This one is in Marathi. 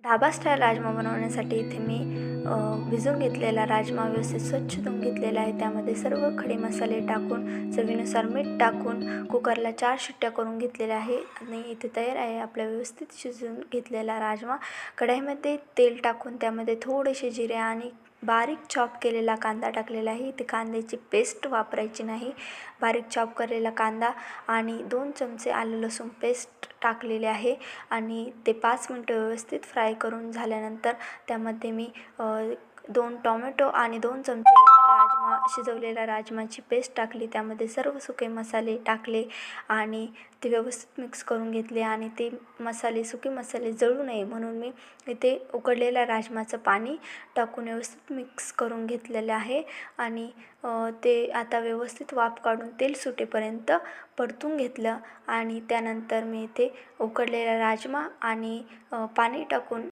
ढाबा स्टाईल राजमा बनवण्यासाठी इथे मी भिजवून घेतलेला राजमा व्यवस्थित स्वच्छ धुवून घेतलेला आहे. त्यामध्ये सर्व खडे मसाले टाकून चवीनुसार मीठ टाकून कुकरला 4 शिट्ट्या करून घेतलेल्या आहे आणि इथे तयार आहे आपला व्यवस्थित शिजवून घेतलेला राजमा. कढईमध्ये तेल टाकून त्यामध्ये थोडेसे जिरे आणि बारीक चॉप केलेला कांदा टाकलेला आहे. इथे कांद्याची पेस्ट वापरायची नाही. बारीक चॉप केलेला कांदा आणि 2 चमचे आलं लसूण पेस्ट टाकलेले आहे आणि ते 5 मिनटं व्यवस्थित फ्राय करून झाल्यानंतर त्यामध्ये मी 2 टोमॅटो आणि 2 चमचे शिजवलेल्या राजमाची पेस्ट टाकली. त्यामध्ये सर्व सुके मसाले टाकले आणि ते व्यवस्थित मिक्स करून घेतले आणि ते सुके मसाले जळू नये म्हणून मी इथे उकडलेल्या राजमाचं पाणी टाकून व्यवस्थित मिक्स करून घेतलेलं आहे आणि ते आता व्यवस्थित वाफ काढून तेल सुटेपर्यंत परतून घेतलं आणि त्यानंतर मी इथे उकडलेला राजमा आणि पाणी टाकून